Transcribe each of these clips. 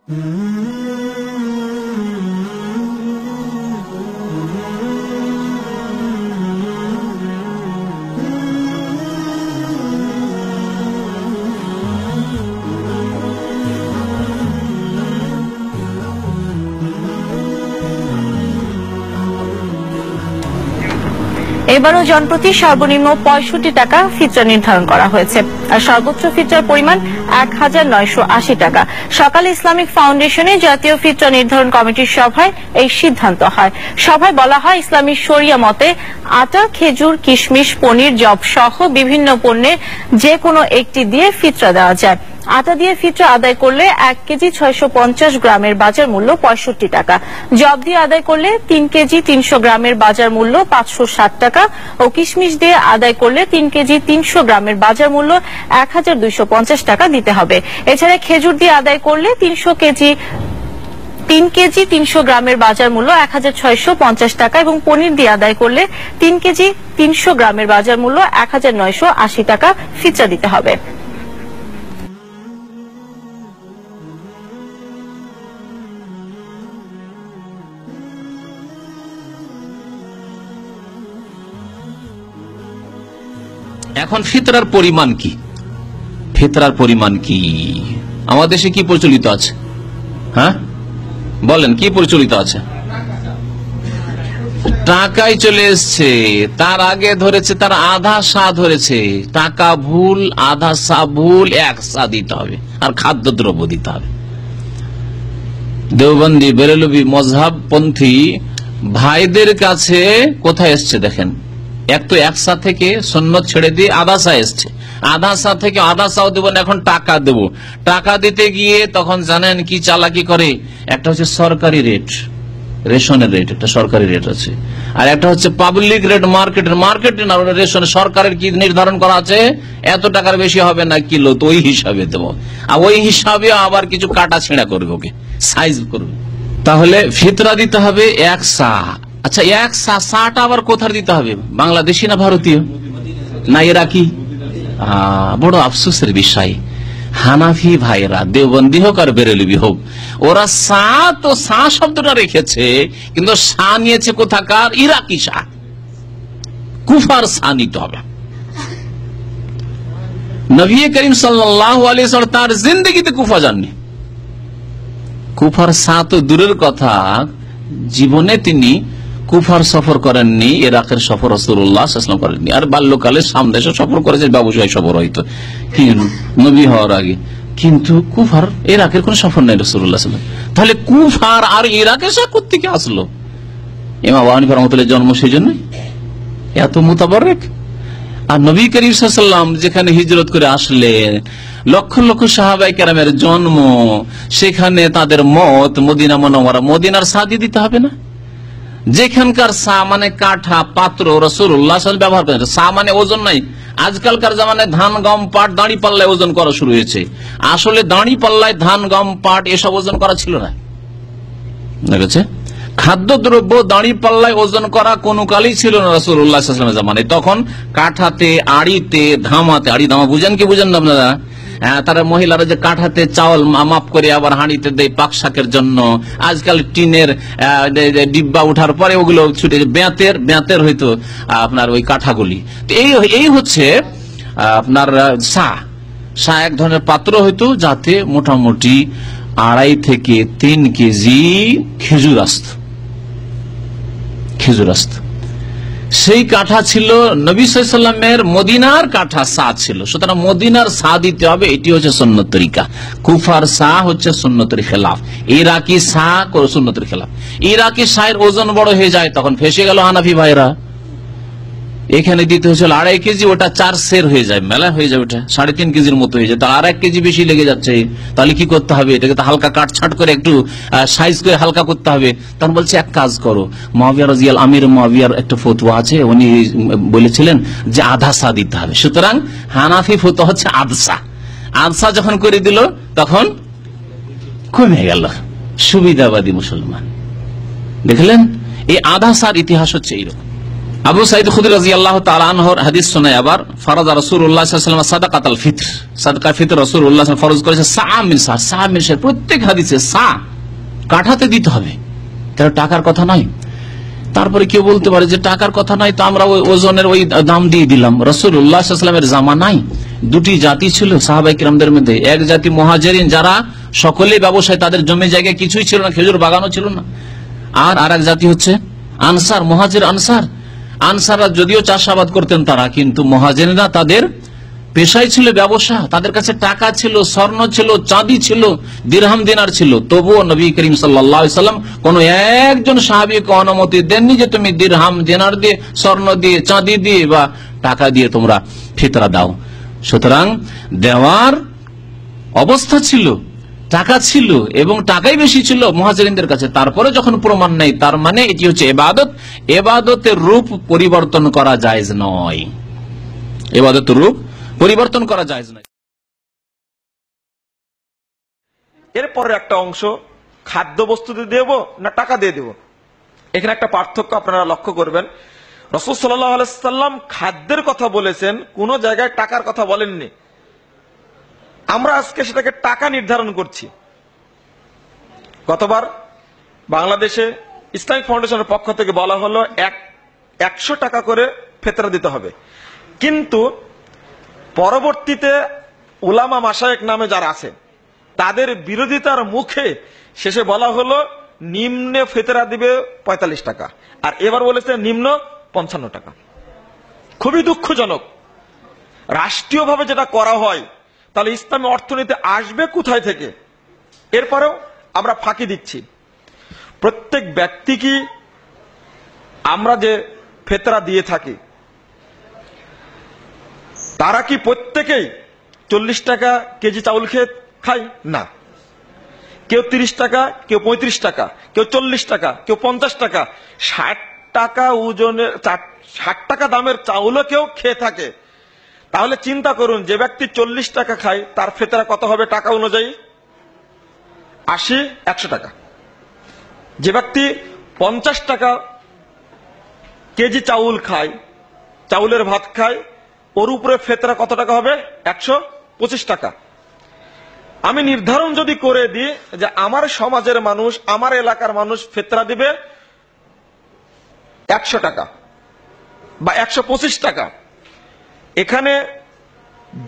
এবারও জনপ্রতি সর্বনিম্ন ৬৫ টাকা ফিতরা নির্ধারণ করা হয়েছে, আর সর্বোচ্চ ফিতরার পরিমাণ ১,৯৮০ টাকা। সকালে ইসলামিক ফাউন্ডেশনে জাতীয় ফিতরা নির্ধারণ কমিটির সভায় এই সিদ্ধান্ত হয়। সভায় বলা হয়, ইসলামী শরিয়া মতে আটা, খেজুর, কিশমিশ, পনির, জব সহ বিভিন্ন পণ্যের যে কোনো একটি দিয়ে ফিতরা দেওয়া যায়। আটা দিয়ে ফিতরা আদায় করলে ১ কেজি ৬৫০ গ্রামের বাজার মূল্য ৬৫ টাকা, জব দিয়ে আদায় করলে ৩ কেজি ৩০০ গ্রামের বাজার মূল্য ৫৬০ টাকা ও কিশমিশ দিয়ে আদায় করলে ৩ কেজি ৩০০ গ্রামের বাজার মূল্য ১,২৫০ টাকা দিতে হবে। এছাড়া খেজুর দিয়ে আদায় করলে ৩ কেজি ৩০০ গ্রামের বাজার মূল্য ১,৬৫০ টাকা এবং পনির দিয়ে আদায় করলে ৩ কেজি ৩০০ গ্রামের বাজার মূল্য ১,৯৮০ টাকা ফিতরা দিতে হবে। এখন ফিতরার পরিমাণ কি? ফিতরার পরিমাণ কি আমাদের দেশে কি প্রচলিত আছে? হ্যাঁ বলেন, কি প্রচলিত আছে? টাকায় চলে এসছে, তার আগে ধরেছে তার আধা সা ধরেছে। টাকা ভুল, আধা সা ভুল, 1 সা দিতে হবে আর খাদ্যদ্রব্য দিতে হবে। দেওবন্দি, বেরেলভি মজহাবপন্থী ভাইদের কাছে কোথায় এসছে দেখেন, এক তো 1 সা থেকে সুন্নত ছেড়ে দিয়ে আধা সা এসছে, আধা সা থেকে আধা সাও দেবো না, এখন টাকা দেবো। টাকা দিতে গিয়ে তখন জানেন কি চালাকি করে, একটা হচ্ছে সরকারি রেট, রেশনের রেট, একটা সরকারি রেট আছে, আর একটা হচ্ছে পাবলিক রেট, মার্কেটে না, রেশন সরকারের কি নির্ধারণ করা আছে, এত টাকার বেশি হবে না কিলো, তো ওই হিসাবে দেবো, আর ওই হিসাবে আবার কিছু কাটা ছেঁড়া করবে, ওকে সাইজ করবে। তাহলে ফিতরা দিতে হবে 1 সা। আচ্ছা, 1 সা, সাটা আবার কোথায় দিতে হবে? বাংলাদেশি না ভারতীয় না ইরাকি? বড় আফসোসের বিষয়, হানাফি ভাইরা, দেওবন্দি হোক আর বেরেলভি হোক, ওরা সা তো সা শব্দটা রেখেছে, কিন্তু সা নিয়েছে কোথাকার? ইরাকি সা, কুফার সা নিতে হবে। নবী করিম সাল্লাল্লাহু আলাইহি ওয়াসাল্লাম তার জিন্দেগিতে কুফা যাননি। কুফার সা তো দূরের কথা, জীবনে তিনি কুফার সফর করেননি, ইরাকের সফর রাসূলুল্লাহ সাল্লাল্লাহু আলাইহি ওয়াসাল্লাম করেননি। আর বাল্যকালে শাম দেশে সফর করেছে, ব্যবসায়ী সফর হয়তো নবী হওয়ার আগে, কিন্তু কুফার ইরাকের কোন সফর নেই রাসূলুল্লাহ সাল্লাল্লাহু আলাইহি ওয়াসাল্লাম। তাহলে কুফার আর ইরাকের সা কোত্থেকে আসলো? ইমাম আবু হানিফা রাহমাতুল্লাহ জন্ম সেই জন্য এত মুতাবারক। আর নবী করিম সাল্লাল্লাহু আলাইহি ওয়াসাল্লাম যেখানে হিজরত করে আসলেন, লক্ষ লক্ষ সাহাবায়ে কেরামের জন্ম, সেখানে তাদের মত মদিনা মুনাওয়ারা, মদিনার সাদি দিতে হবে না? যেখানকার সা মানে কাঠা, পাত্র, রাসূলুল্লাহ সাল্লাল্লাহু আলাইহি ওয়াসাল্লাম ব্যবহার করেন। সা মানে ওজন নাই। আজকালকার জামানায় ধান, গম, পাট দাঁড়ি পাল্লায় ওজন করা শুরু হয়েছে। আসলে দাঁড়ি পাল্লায় ধান, গম, পাট এসব ওজন করা ছিল না। দেখেছে, খাদ্যদ্রব্য দাঁড়ি পাল্লায় ওজন করা কোন কালেই ছিল না রাসূলুল্লাহ সাল্লাল্লাহু আলাইহি ওয়াসাল্লামের জামানায়। তখন কাঠাতে, আড়িতে, ধামাতে, আড়ি ধামা বুঝেন কি বুঝেন না আপনারা? তারা মহিলারা যে কাঠাতে চাউল মাপ করে আবার হাঁড়িতে দেয় পাক শাকের জন্য। আজকাল টিনের ডিব্বা উঠার পরে ওগুলো ছুটে বেঁতের হয়তো আপনার ওই কাঠাগুলি। এই হচ্ছে আপনার সা এক ধরনের পাত্র হয়তো, যাতে মোটামুটি 2.5 থেকে 3 কেজি খেজুর আসত। সেই কাঠা ছিল নবী সাল্লাল্লাহু আলাইহি ওয়াসাল্লামের মদিনার কাঠা, সা ছিল। সুতরাং মদিনার সা দিতে হবে, এটি হচ্ছে সুন্নত তরিকা। কুফার সা হচ্ছে সুন্নতের খেলাফ, ইরাকি সা সুন্নতের খেলাফ। ইরাকি সায়ের ওজন বড় হয়ে যায়, তখন ফেসে গেল হানাফি ভাইরা। এখানে দিতে হচ্ছিল 2.5 কেজি, ওটা 4 সের হয়ে যায়, মেলা হয়ে যায়, ওটা 3.5 কেজির মতো হয়ে যায়। তো আর 1 কেজি বেশি লেগে যাচ্ছে। তাহলে কি করতে হবে? এটাকে তো হালকা কাটছাট করে একটু সাইজ করে হালকা করতে হবে। তখন বলছে এক কাজ করো, মুআবিয়া রাদিয়াল্লাহু আমির মুআবিয়ার একটা ফতোয়া আছে, উনি বলেছিলেন যে আধা সা দিতে হবে। সুতরাং হানাফি ফতোয়া হচ্ছে আধসা যখন করে দিল, তখন কমে গেল। সুবিধাবাদী মুসলমান, দেখলেন? এই আধা সার ইতিহাস হচ্ছে এইরকম। আবু সাইদ খুদরি রাদিয়াল্লাহু তাআলা আনহুর হাদিস শোনায় আবার ফরজ রাসূলুল্লাহ সাল্লাল্লাহু আলাইহি ওয়াসাল্লাম সাদাকাতুল ফিত্র, সাদকা ফিত্র রাসূলুল্লাহ ফরজ করেছে সা মিন সা, সা মিন সা, প্রত্যেক হাদিসে সা কাঠাতে দিতে হবে, তার টাকার কথা নয়। তারপরে কেউ বলতে পারে যে টাকার কথা নাই, তো আমরা ওই ওজনের ওই দাম দিয়ে দিলাম। রাসূলুল্লাহ সাল্লাল্লাহু আলাইহি ওয়াসাল্লামের জামানায় দুটি জাতি ছিল সাহাবায়ে কিরামদের মধ্যে, এক জাতি মুহাজিরিন যারা সকলেই ব্যবসায়, তাদের জমি জায়গা কিছুই ছিল না, খেজুর বাগানও ছিল না, আর আরেক জাতি হচ্ছে আনসার, মুহাজির আনসার। আনসাররা যদিও চাষাবাদ করতেন তারা, কিন্তু মুহাজিররা তাদের পেশাই ছিল ব্যবসা, তাদের কাছে টাকা ছিল, স্বর্ণ ছিল, চাঁদি ছিল, দিরহাম দিনার ছিল। তবুও নবী করিম সাল্লাল্লাহু আলাইহি ওয়াসাল্লাম কোন একজন সাহাবীকে অনুমতি দেননি যে তুমি দিরহাম দিনার দিয়ে, স্বর্ণ দিয়ে, চাঁদি দিয়ে বা টাকা দিয়ে তোমরা ফিতরা দাও। সুতরাং দেওয়ার অবস্থা ছিল, টাকা ছিল এবং টাকাই বেশি ছিল মুহাজিরিনদের কাছে। তারপরে যখন প্রমাণ নেই, তার মানে এটি হচ্ছে ইবাদত, ইবাদতের রূপ পরিবর্তন করা জায়েজ নয়, ইবাদতের রূপ পরিবর্তন করা জায়েজ নয়। এরপরে একটা অংশ খাদ্য বস্তু দিয়ে দেব না টাকা দিয়ে দেব, এখানে একটা পার্থক্য আপনারা লক্ষ্য করবেন। রাসূল সাল্লাল্লাহু আলাইহি ওয়াসাল্লাম খাদ্যের কথা বলেছেন, কোন জায়গায় টাকার কথা বলেননি। আমরা আজকে সেটাকে টাকা নির্ধারণ করছি। গতবার বাংলাদেশে ইসলামিক ফাউন্ডেশনের পক্ষ থেকে বলা হলো 100 টাকা করে ফিতরা দিতে হবে, কিন্তু পরবর্তীতে উলামা মাশায়েখ নামে যারা আছে তাদের বিরোধিতার মুখে শেষে বলা হলো নিম্নে ফিতরা দিবে 45 টাকা, আর এবার বলেছে নিম্ন 55 টাকা। খুবই দুঃখজনক। রাষ্ট্রীয়ভাবে যেটা করা হয়, তাহলে ইসলামী অর্থনীতি আসবে কোথায় থেকে? এরপরেও আমরা ফাঁকি দিচ্ছি। প্রত্যেক ব্যক্তি কি আমরা যে ফিতরা দিয়ে থাকি, তারা কি প্রত্যেকেই 40 টাকা কেজি চাউল খেয়ে খায়? না, কেউ 30 টাকা, কেউ 35 টাকা, কেউ 40 টাকা, কেউ 50 টাকা, 60 টাকা ওজনের 60 টাকা দামের চাউলও কেউ খেয়ে থাকে। তাহলে চিন্তা করুন, যে ব্যক্তি 40 টাকা খায় তার ফিতরা কত হবে টাকা অনুযায়ী? 80-100 টাকা। যে ব্যক্তি 50 টাকা কেজি চাউল খায়, চাউলের ভাত খায়, ওর উপরে ফিতরা কত টাকা হবে? 125 টাকা। আমি নির্ধারণ যদি করে দিই যে আমার সমাজের মানুষ, আমার এলাকার মানুষ ফিতরা দিবে 100 টাকা বা 125 টাকা, এখানে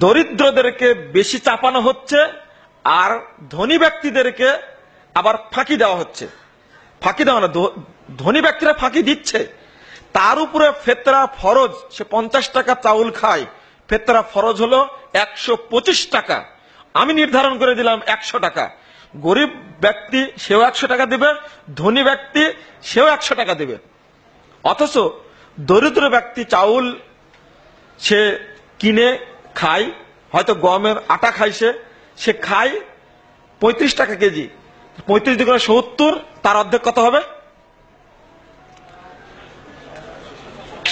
দরিদ্রদেরকে বেশি চাপানো হচ্ছে আর ধনী ব্যক্তিদেরকে আবার ফাঁকি দেওয়া হচ্ছে। ফাঁকি দেওয়া না, ধনী ব্যক্তিরা ফাঁকি দিচ্ছে। তার উপরে ফিতরা ফরজ, সে 50 টাকা চাউল খায়, ফিতরা ফরজ হলো 125 টাকা। আমি নির্ধারণ করে দিলাম 100 টাকা। গরিব ব্যক্তি সেও 100 টাকা দিবে, ধনী ব্যক্তি সেও 100 টাকা দিবে। অথচ দরিদ্র ব্যক্তি চাউল সে কিনে খায়, হয়তো গমের আটা খাইছে, সে খায় 35 টাকা কেজি, 35 দুগুণে 70, তার অর্ধেক কত হবে?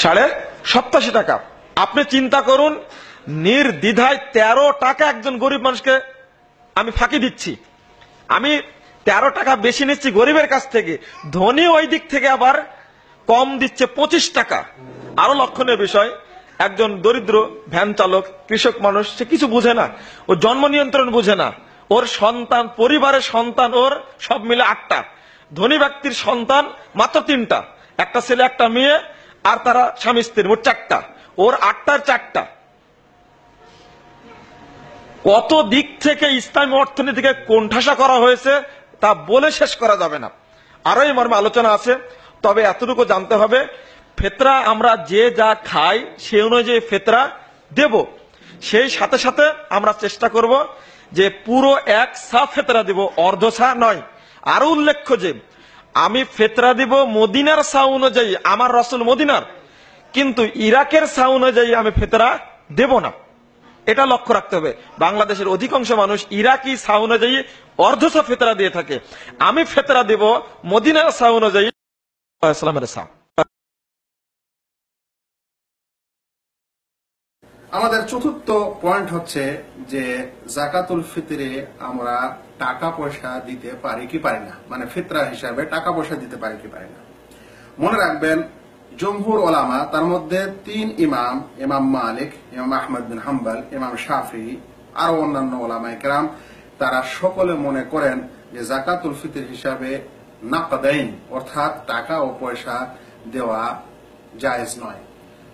87.5 টাকা। আপনি চিন্তা করুন, নির্দ্বিধায় 13 টাকা একজন গরিব মানুষকে আমি ফাঁকি দিচ্ছি। আমি 13 টাকা বেশি নিচ্ছি গরিবের কাছ থেকে, ধনী ওই দিক থেকে আবার কম দিচ্ছে 25 টাকা। আরো লক্ষণীয় বিষয়, একজন দরিদ্র ভ্যান চালক, কৃষক মানুষ, সে কিছু বুঝে না, ও জন্ম নিয়ন্ত্রণ বুঝে না, ওর সন্তান, পরিবারের সন্তান ওর সব মিলে 8টা, ধনী ব্যক্তির সন্তান মাত্র 3টা, একটা ছেলে একটা মেয়ে, আর তারা স্বামী স্ত্রী, মোট 4টা, ওর 8টার 4টা। কত দিক থেকে ইসলামী অর্থনীতিকে কোণঠাসা করা হয়েছে তা বলে শেষ করা যাবে না। আরো এই মর্মে আলোচনা আছে, তবে এতটুকু জানতে হবে, ফিতরা আমরা যে যা খাই সে অনুযায়ী ফিতরা দেব। সেই সাথে সাথে আমরা চেষ্টা করব যে পুরো 1 সা ফিতরা দিব, অর্ধ সা নয়। আরো উল্লেখ্য যে আমি ফিতরা দিব মদিনার সা অনুযায়ী, আমার রাসূল মদিনার, কিন্তু ইরাকের সা অনুযায়ী আমি ফিতরা দেব না। এটা লক্ষ্য রাখতে হবে। বাংলাদেশের অধিকাংশ মানুষ ইরাকি সা অনুযায়ী অর্ধ সা ফিতরা দিয়ে থাকে। আমি ফিতরা দেব মদিনার সা অনুযায়ী, ইসলামের সা। আমাদের চতুর্থ পয়েন্ট হচ্ছে যে যাকাতুল ফিতরে আমরা টাকা পয়সা দিতে পারি কি পারি না, মানে ফিতরা হিসাবে টাকা পয়সা দিতে পারি কি পারি না। মনে রাখবেন, জমহুর ওলামা, তার মধ্যে 3 ইমাম, ইমাম মালিক, ইমাম আহমদ বিন হাম্বল, ইমাম শাফি, আরো অন্যান্য ওলামায়ে কেরাম, তারা সকলে মনে করেন যে যাকাতুল ফিতর হিসাবে নাকদাইন অর্থাৎ টাকা ও পয়সা দেওয়া জায়েজ নয়।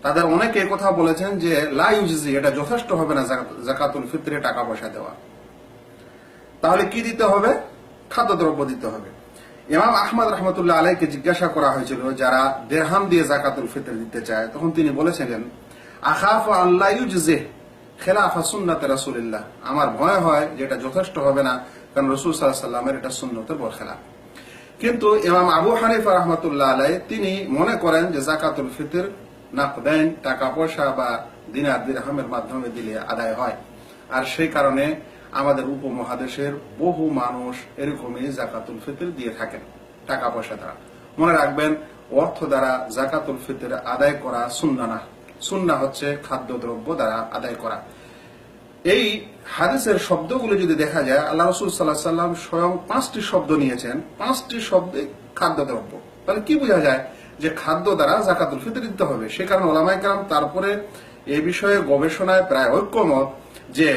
তাদের অনেকে কথা বলেছেন যে লা ইউজজি, এটা যথেষ্ট হবে না যাকাতুল ফিতরে টাকা পয়সা দেওয়া। তাহলে কি দিতে হবে? খাদ্যদ্রব্য দিতে হবে। ইমাম আহমদ রহমতুল্লাহ আলাইকে জিজ্ঞাসা করা হয়েছিল যারা দিরহাম দিয়ে যাকাতুল ফিতর দিতে চায়, তখন তিনি বলেছিলেন আখাফু আল্লা ইউজজি খেলাফা সুন্নাতে রাসূলুল্লাহ, আমার ভয় হয় যে এটা যথেষ্ট হবে না, কারণ রাসূল সাল্লাল্লাহু আলাইহি ওয়াসাল্লামের এটা সুন্নতের বরখেলাফ। কিন্তু ইমাম আবু হানিফা রহমতুল্লাহ আলাই তিনি মনে করেন যে যাকাতুল ফিতর নাকদাইন টাকা পয়সা বা দিনার দিরহামের মাধ্যমে দিলে আদায় হয়। আর সেই কারণে আমাদের উপমহাদেশের বহু মানুষ এরকমই যাকাতুল ফিতর দিয়ে থাকেন টাকা পয়সা দ্বারা। মনে রাখবেন, অর্থ দ্বারা যাকাতুল ফিতর আদায় করা সুন্নাহ না, সুন্নাহ হচ্ছে খাদ্যদ্রব্য দ্বারা আদায় করা। এই হাদিসের শব্দগুলো যদি দেখা যায়, আল্লাহ রাসূল সাল্লাল্লাহু আলাইহি ওয়াসাল্লাম স্বয়ং 5টি শব্দ নিয়েছেন, 5টি শব্দে খাদ্যদ্রব্য। তাহলে কি বোঝা যায় যে খাদ্য দ্বারা যাকাতুল ফিতর দিতে হবে। সে কারণে ওলামায়ে কেরাম তারপরে এই বিষয়ে গবেষণায় প্রায় ঐক্যমত যে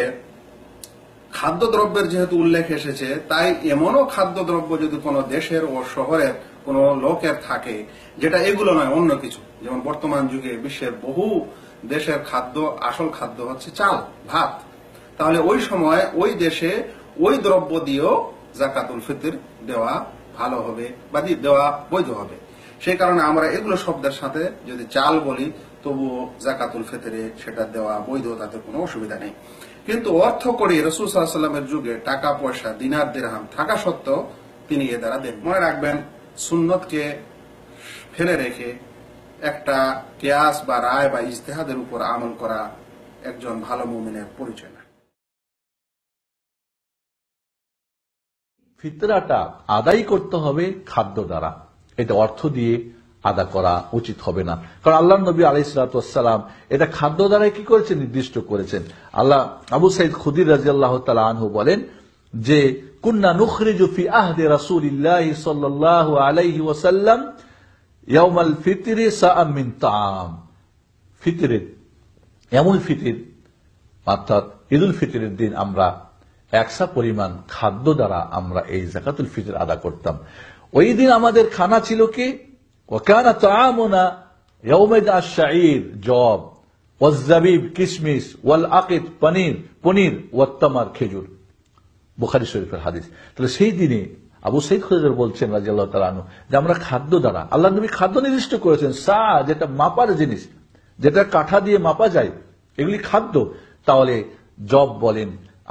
খাদ্যদ্রব্যের যেহেতু উল্লেখ এসেছে, তাই এমনও খাদ্যদ্রব্য যদি কোনো দেশের ও শহরের কোনো লোকের থাকে যেটা এগুলো নয়, অন্য কিছু, যেমন বর্তমান যুগে বিশ্বের বহু দেশের খাদ্য, আসল খাদ্য হচ্ছে চাল, ভাত, তাহলে ওই সময় ওই দেশে ওই দ্রব্য দিয়েও যাকাতুল ফিতর দেওয়া ভালো হবে বা দেওয়া বৈধ হবে। সেই কারণে আমরা এগুলো শব্দের সাথে যদি চাল বলি, তবুও যাকাতুল ফিতরে সেটা দেওয়া বৈধ, তাতে কোনো অসুবিধা নেই। কিন্তু অর্থ করে রাসূল সাল্লাল্লাহু আলাইহি ওয়াসাল্লামের যুগে টাকা পয়সা দিনার দিরহাম থাকা সত্ত্বেও তিনি এ দ্বারা দেন। মনে রাখবেন, সুন্নতকে ফেলে রেখে একটা কিয়াস বা রায় বা ইজতিহাদের উপর আমল করা একজন ভালো মুমিনের পরিচয় না। ফিতরাটা আদায় করতে হবে খাদ্য দ্বারা, এটা অর্থ দিয়ে আদা করা উচিত হবে না। কারণ আল্লাহ নবী আলাইহিস সালাতু ওয়াস সালাম এটা খাদ্য দ্বারা কি করেছেন, নির্দিষ্ট করেছেন। আল্লাহ আবু সাঈদ খুদরি রাদিয়াল্লাহু তাআলা আনহু বলেন যে কুন্না নুখরিজু ফি আহদি রাসূলিল্লাহি সাল্লাল্লাহু আলাইহি ওয়াসাল্লাম ইয়াউমাল ফিতরি সাআম মিন তাআম। ফিতরের এমন ফিতর অর্থাৎ ঈদুল ফিতরের দিন আমরা 100 পরিমাণ খাদ্য দ্বারা আমরা এই যাকাতুল ফিতর আদা করতাম। ওই দিন আমাদের খানা ছিল কি, ওয়াকানা তাআমুনা ইয়াউমাইদ আশ-শাঈর জব, ওয়াজ-জাবিব কিশমিশ, ওয়াল আকিদ পনির, ওয়াত তামার খেজুর। বুখারী শরীফের হাদিস। তাহলে সেই দিনে আবু সাঈদ খুদরি বলছেন রাদিয়াল্লাহু তাআলা আনহু যে আমরা খাদ্য দ্বারা, আল্লাহ নবী খাদ্য নির্দিষ্ট করেছেন, সা যেটা মাপার জিনিস, যেটা কাঠা দিয়ে মাপা যায়, এগুলি খাদ্য। তাহলে জব বলেন,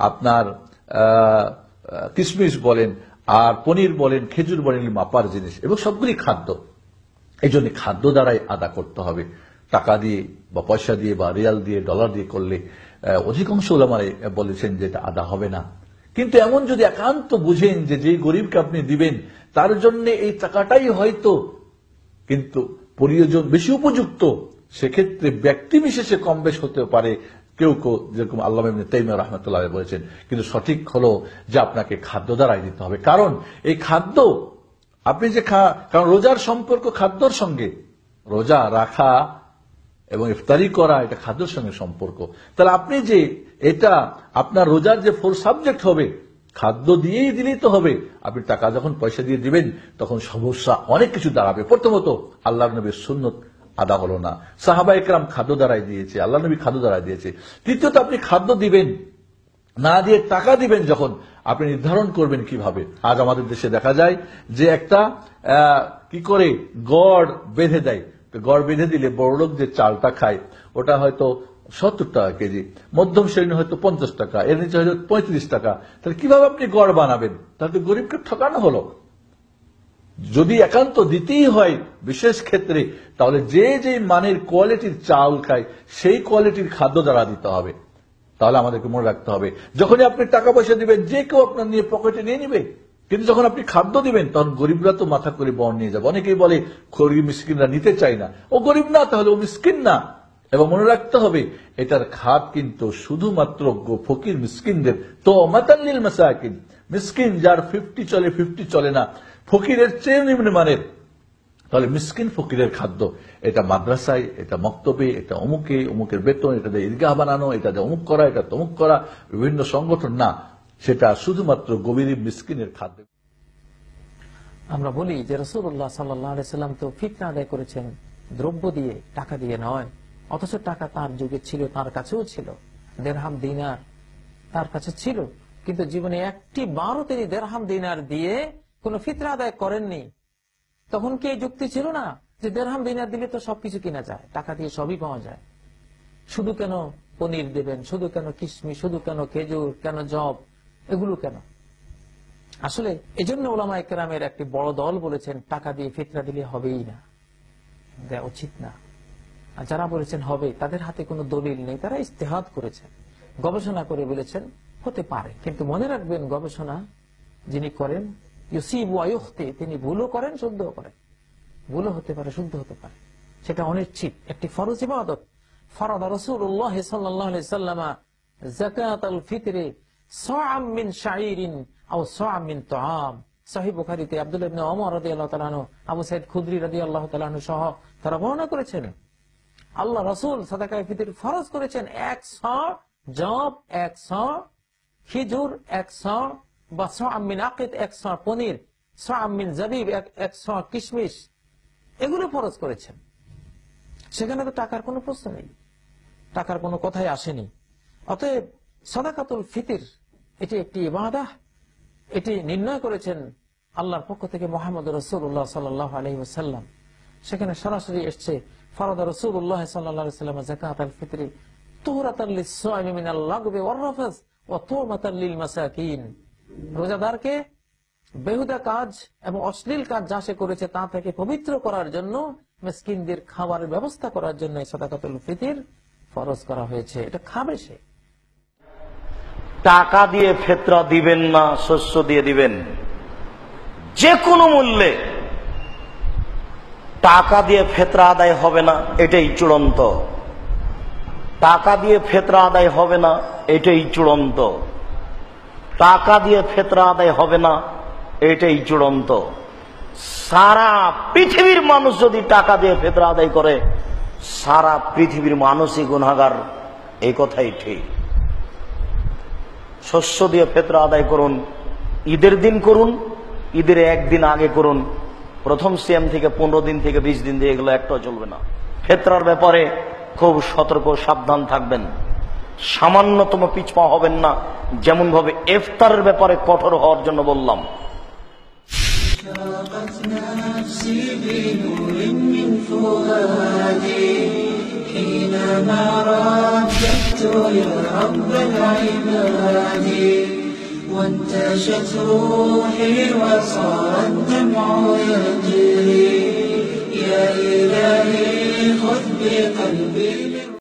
আপনার কিশমিশ বলেন, আর পনির বলেন, খেজুর বলেন, এগুলি মাপার জিনিস এবং সবগুলি খাদ্য। এই জন্য খাদ্য দ্বারাই আদা করতে হবে। টাকা দিয়ে বা পয়সা দিয়ে বা রিয়াল দিয়ে ডলার দিয়ে করলে অধিকাংশ উলামায়ে বলেছেন যে এটা আদা হবে না। কিন্তু এমন যদি একান্ত বুঝেন যে যে গরিবকে আপনি দিবেন তার জন্য এই টাকাটাই হয়তো কিন্তু প্রয়োজন বেশি উপযুক্ত, সেক্ষেত্রে ব্যক্তি বিশেষে কম বেশ হতে পারে। কেউ কেউ যেরকম আল্লামা ইবনে তাইমিয়া রাহমাতুল্লাহ আলাইহি বলেছেন, কিন্তু সঠিক হলো যে আপনাকে খাদ্য দ্বারাই দিতে হবে। কারণ এই খাদ্য আপনি যে কারণ রোজার সম্পর্ক খাদ্যর সঙ্গে, রোজা রাখা এবং ইফতারি করা এটা খাদ্যের সঙ্গে সম্পর্ক। তাহলে আপনি যে এটা আপনার রোজার যে 4 সাবজেক্ট হবে, খাদ্য দিয়েই দিলেই তো হবে। আপনি টাকা যখন পয়সা দিয়ে দিবেন তখন সমস্যা অনেক কিছু দাঁড়াবে। প্রথমত আল্লাহর নবীর সুন্নত আদা হলো না, সাহাবায়ে কেরাম খাদ্য দ্বারাই দিয়েছে, আল্লাহ নবী খাদ্য দ্বারাই দিয়েছে। তৃতীয়ত আপনি খাদ্য দিবেন না দিয়ে টাকা দিবেন যখন, আপনি নির্ধারণ করবেন কিভাবে। আজ আমাদের দেশে দেখা যায় যে একটা কি করে গড় বেঁধে দেয়, গড় বেঁধে দিলে বড়লোক যে চালটা খায় ওটা হয়তো 70 টাকা কেজি, মধ্যম শ্রেণী হয়তো 50 টাকা, এর নিচে হয়তো 35 টাকা। তাহলে কিভাবে আপনি গড় বানাবেন? তাহলে গরিবকে ঠকানো হলো। যদি একান্ত দিতেই হয় বিশেষ ক্ষেত্রে, তাহলে যে যে মানের কোয়ালিটির চাল খায় সেই কোয়ালিটির খাদ্য দ্বারা দিতে হবে। তাহলে আমাদেরকে মনে রাখতে হবে, যখনই আপনি টাকা পয়সা দিবেন যে কেউ আপনার নিয়ে পকেটে নিয়ে নিবে, কিন্তু যখন আপনি খাদ্য দিবেন তখন গরিবরা তো মাথা করে বহন নিয়ে যাবে। অনেকেই বলে গরিব মিসকিনরা নিতে চায় না, ও গরিব না, তাহলে ও মিসকিন না। এবং মনে রাখতে হবে এটার খাত কিন্তু শুধুমাত্র ফকির মিসকিনদের, তো মাতাল্লিল মাসাকিন, মিসকিন যার 50 চলে 50 চলে না, ফকিরের চেয়ে নিম্নমানের তাহলে মিসকিন ফকিরের খাদ্য এটা মাদ্রাসায়, এটা মক্তবে, এটা অমুকে, অমুকের বেতন, এটা দিয়ে ঈদগাহ বানানো, এটা দিয়ে অমুক করা, এটা তমুক করা, বিভিন্ন সংগঠন না, সেটা শুধুমাত্র গরিব মিসকিনের খাদ্য। আমরা বলি যে রাসূলুল্লাহ সাল্লাল্লাহু আলাইহি সাল্লাম তো ফিতনা আদায় করেছেন দ্রব্য দিয়ে, টাকা দিয়ে নয়। অথচ টাকা তার যুগে ছিল, তার কাছেও ছিল, দেরহাম দিনার তার কাছে ছিল, কিন্তু জীবনে একটি বারও তিনি দেরহাম দিনার দিয়ে কোনো ফিতরা আদায় করেননি। তখন কি এই যুক্তি ছিল না যে দেরহাম দিনার দিলে তো সবকিছু কিনা যায়, টাকা দিয়ে সবই পাওয়া যায়, শুধু কেন পনির দেবেন, শুধু কেন কিশমিশ, শুধু কেন খেজুর, কেন জব, এগুলো কেন? আসলে এজন্য উলামায়ে কেরামের একটি বড় দল বলেছেন টাকা দিয়ে ফিতরা দিলে হবেই না, দেওয়া উচিত না। আর যারা বলেছেন হবে, তাদের হাতে কোনো দলিল নেই, তারা ইজতিহাদ করেছেন, গবেষণা করে বলেছেন হতে পারে। কিন্তু মনে রাখবেন, গবেষণা যিনি করেন ইউসিবু ওয়া ইউখতি, তিনি ভুলও করেন, শুদ্ধও করেন, ভুলও হতে পারে, শুদ্ধ হতে পারে, সেটা অনিশ্চিত। একটি ফরজ ইবাদত ফারাদা রাসূলুল্লাহ সাল্লাল্লাহু আলাইহি ওয়াসাল্লাম যাকাতুল ফিতরি সা'আম মিন শাঈরিন আও সা'আম মিন তুআম। সহিহ বুখারীতে আব্দুল্লাহ ইবনে ওমর রাদিয়াল্লাহু তাআলা আনহু, আবু সাঈদ খুদরি রাদিয়াল্লাহু তাআলা আনহু সহ তারা বর্ণনা করেছেন আল্লাহ রাসূল সাদাকায়ে ফিতর ফরজ করেছেন 100 জব, 100 খেজুর, 100 বা সা'আম মিন আকিদ, 100 পনির, সা'আম মিন জাবিব, 100 কিশমিশ, এগুলো ফরজ করেছেন। সেখানে তো টাকার কোনো প্রশ্ন নেই, টাকার কোনো কথাই আসেনি। অতএব সাদাকাতুল ফিতর এটি একটি ইবাদত, এটি নির্ণয় করেছেন আল্লাহর পক্ষ থেকে মুহাম্মদ রাসূলুল্লাহ সাল্লাল্লাহু আলাইহি ওয়াসাল্লাম। সেখানে সরাসরি এসেছে ফারাদা রাসূলুল্লাহ সাল্লাল্লাহু আলাইহি ওয়াসাল্লাম যাকাতুল ফিতরি তুহরাতান লিস-সাইমি মিনাল লাগবি ওয়ার রাফাস ওয়া তুমাতান লিল মাসাকিন। রোজাদারকে বেহুদা কাজ এবং অশ্লীল কাজ যা সে করেছে তা থেকে পবিত্র করার জন্য, মিসকিনদের খাবারের ব্যবস্থা করার জন্য সাদাকাতুল ফিতর ফরজ করা হয়েছে। এটা খাবে সে। টাকা দিয়ে ফিতরা দিবেন না, শস্য দিয়ে দিবেন, যে কোনো মূল্যে। টাকা দিয়ে ফিতরা আদায় হবে না, এটাই চূড়ান্ত। টাকা দিয়ে ফিতরা আদায় হবে না, এটাই চূড়ান্ত। টাকা দিয়ে ফিতরা আদায় হবে না, এটাই চূড়ান্ত। সারা পৃথিবীর মানুষ যদি টাকা দিয়ে ফিতরা আদায় করে, সারা পৃথিবীর মানুষই গুনাহগার, এই কথাই ঠিক। শস্য দিয়ে ফিতরা আদায় করুন, ঈদের দিন করুন, ঈদের একদিন আগে করুন, প্রথম সিয়াম থেকে 15 দিন থেকে 20 দিন দিয়ে এগুলো একটাও চলবে না। ফিতরার ব্যাপারে খুব সতর্ক সাবধান থাকবেন, সামান্যতম পিছপা হবেন না, যেমন ভাবে ইফতারের ব্যাপারে কঠোর হওয়ার জন্য বললাম। حينما رددت يا رب العباد وانتشت روحي وصار الدمع يجري يا إلهي خذ بقلبي